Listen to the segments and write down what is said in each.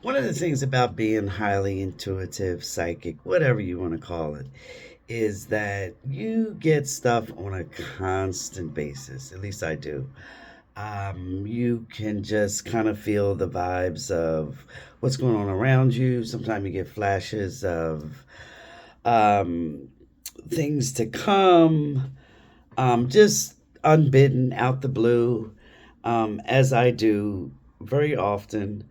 One of the things about being highly intuitive, psychic, whatever you want to call it, is that you get stuff on a constant basis. At least I do. You can just kind of feel the vibes of what's going on around you. Sometimes you get flashes of um, things to come, just unbidden, out the blue, as I do very often.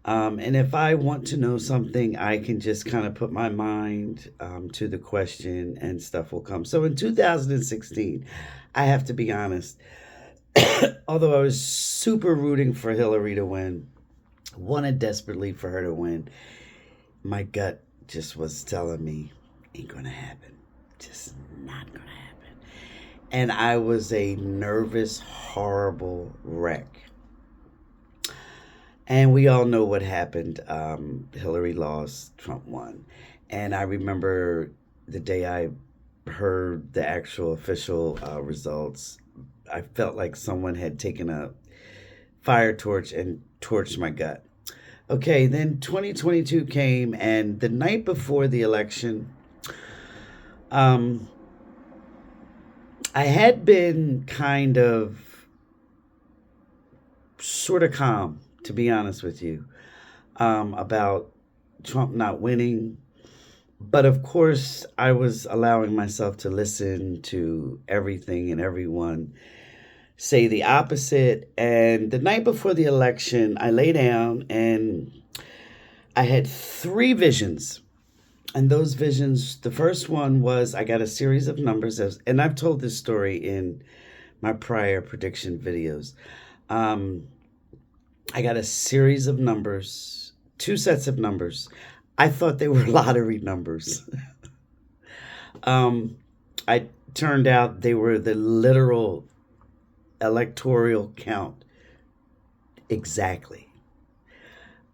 And if I want to know something, I can just kind of put my mind to the question and stuff will come. So in 2016, I have to be honest, although I was super rooting for Hillary to win, wanted desperately for her to win, my gut just was telling me, ain't gonna happen. Just not gonna happen. And I was a nervous, horrible wreck. And we all know what happened. Hillary lost, Trump won. And I remember the day I heard the actual official results, I felt like someone had taken a fire torch and torched my gut. Okay, then 2022 came, and the night before the election, um, I had been kind of sort of calm, to be honest with you, about Trump not winning. But of course, I was allowing myself to listen to everything and everyone say the opposite. And the night before the election, I lay down and I had three visions. And those visions, the first one was I got a series of numbers, and I've told this story in my prior prediction videos. Um, I got a series of numbers, two sets of numbers. I thought they were lottery numbers. um, I turned out they were the literal electoral count exactly.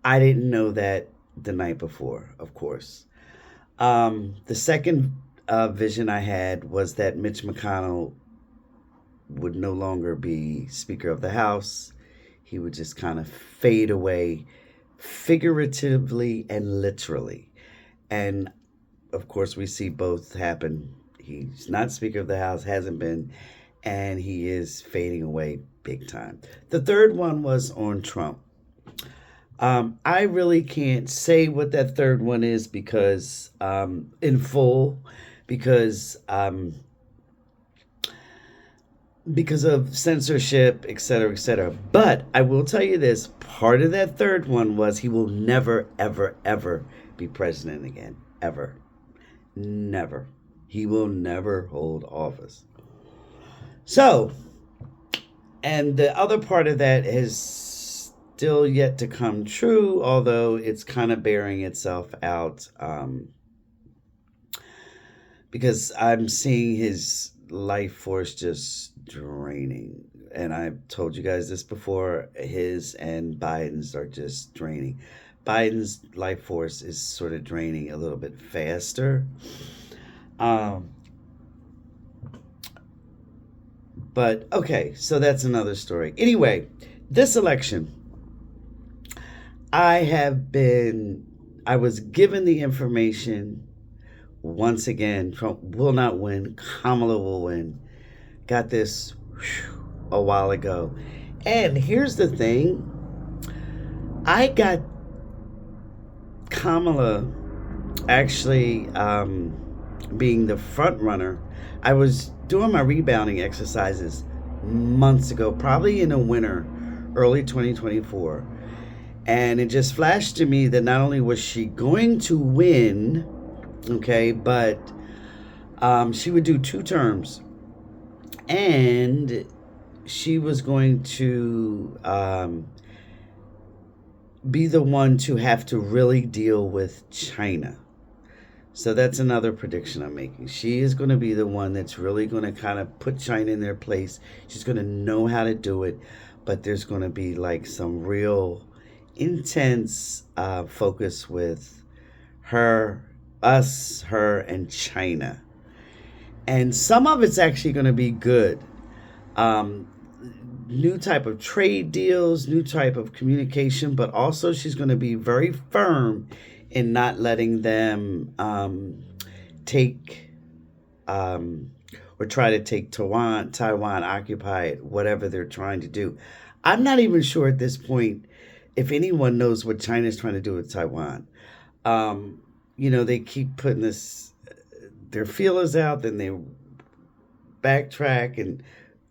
I didn't know that the night before, of course. The second vision I had was that Mitch McConnell would no longer be Speaker of the House. He would just kind of fade away figuratively and literally. And of course, we see both happen. He's not Speaker of the House, hasn't been, and he is fading away big time. The third one was on Trump. I really can't say what that third one is because, in full, because because of censorship, et cetera, et cetera. But I will tell you this: part of that third one was he will never, ever, ever be president again, ever, never. He will never hold office. So, and the other part of that is still yet to come true, although it's kind of bearing itself out because I'm seeing his life force just draining. And I've told you guys this before, his and Biden's are just draining. Biden's life force is sort of draining a little bit faster. Um, but okay, so that's another story. Anyway, this election, I have been, I was given the information once again. Trump will not win, Kamala will win. Got this a while ago. And here's the thing, I got Kamala actually being the front runner. I was doing my rebounding exercises months ago, probably in the winter, early 2024. And it just flashed to me that not only was she going to win, okay, but she would do two terms. And she was going to be the one to have to really deal with China. So that's another prediction I'm making. She is going to be the one that's really going to kind of put China in their place. She's going to know how to do it, but there's going to be like some real intense focus with her, us, her, and China. And some of it's actually going to be good. Um, new type of trade deals, new type of communication, but also she's going to be very firm in not letting them take um, or try to take Taiwan, occupy it, whatever they're trying to do. I'm not even sure at this point if anyone knows what China's trying to do with Taiwan. Um, they keep putting their feelers out, then they backtrack, and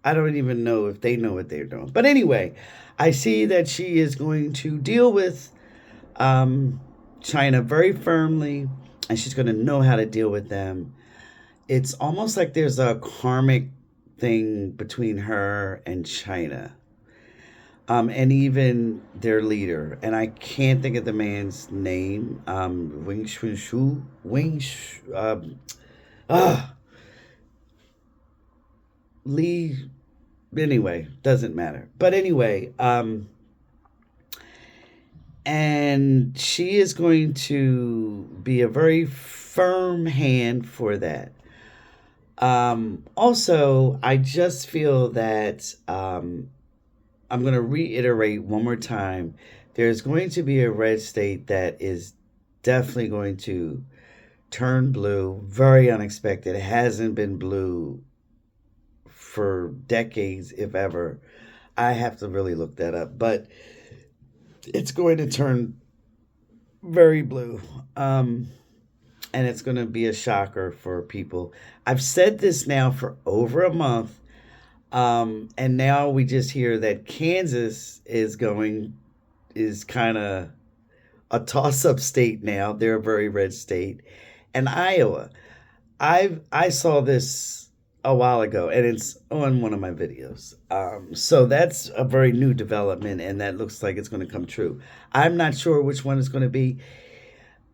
I don't even know if they know what they're doing. But anyway, I see that she is going to deal with um, China very firmly, and she's going to know how to deal with them. It's almost like there's a karmic thing between her and China, and even their leader. And I can't think of the man's name. Wing Shun Shu, ah, Lee. Anyway, doesn't matter. But anyway, and she is going to be a very firm hand for that. Also, I just feel that I'm going to reiterate one more time. There's going to be a red state that is definitely going to turn blue. Very unexpected. It hasn't been blue for decades, if ever. I have to really look that up, but it's going to turn very blue. And it's going to be a shocker for people. I've said this now for over a month, and now we just hear that Kansas is kind of a toss-up state now. They're a very red state, and Iowa. I saw this a while ago, and it's on one of my videos. So that's a very new development, and that looks like it's going to come true. I'm not sure which one is going to be.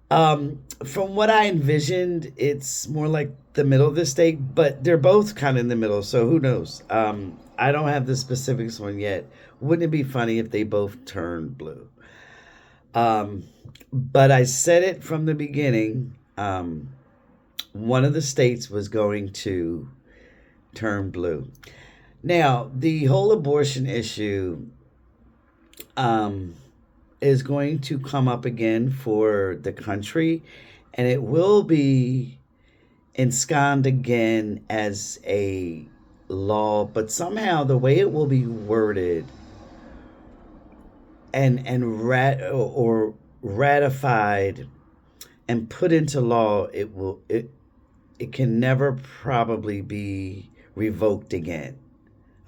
From what I envisioned, it's more like the middle of the state, but they're both kind of in the middle, so who knows? I don't have the specifics on yet. Wouldn't it be funny if they both turned blue? But I said it from the beginning. One of the states was going to turn blue. Now, the whole abortion issue is going to come up again for the country, and it will be ensconced again as a law, but somehow the way it will be worded or ratified and put into law, it can never probably be revoked again.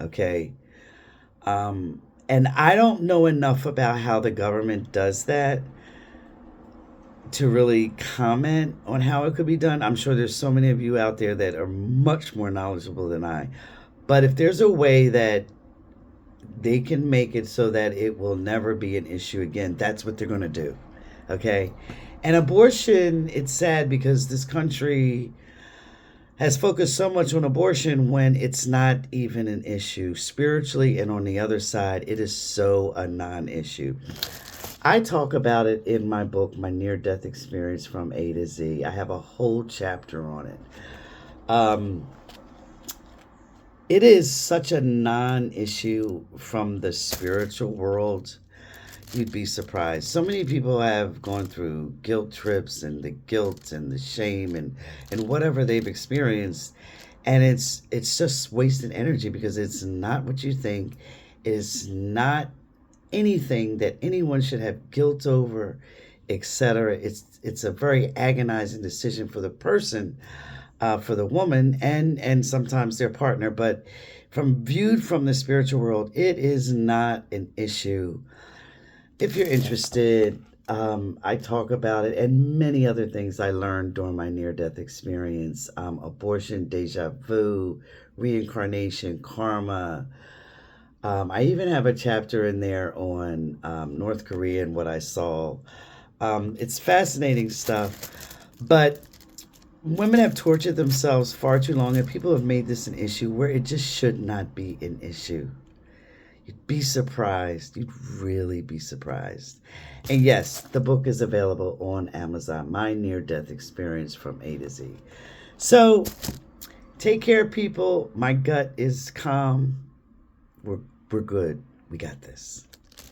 Okay. And I don't know enough about how the government does that to really comment on how it could be done. I'm sure there's so many of you out there that are much more knowledgeable than I. But if there's a way that they can make it so that it will never be an issue again, that's what they're going to do. Okay? And abortion, it's sad because this country has focused so much on abortion when it's not even an issue. Spiritually and on the other side, it is so a non-issue. I talk about it in my book, My Near-Death Experience from A to Z. I have a whole chapter on it. It is such a non-issue from the spiritual world. You'd be surprised. So many people have gone through guilt trips and the guilt and the shame and whatever they've experienced. And it's just wasted energy because it's not what you think. It's not anything that anyone should have guilt over, etc. It's a very agonizing decision for the person, for the woman, and sometimes their partner. But viewed from the spiritual world, it is not an issue. If you're interested, I talk about it and many other things I learned during my near-death experience. Abortion, deja vu, reincarnation, karma. I even have a chapter in there on North Korea and what I saw. It's fascinating stuff, but women have tortured themselves far too long, and people have made this an issue where it just should not be an issue. You'd be surprised. You'd really be surprised. And yes, the book is available on Amazon, My Near-Death Experience from A to Z. So, take care, people. My gut is calm. We're We're good. We got this.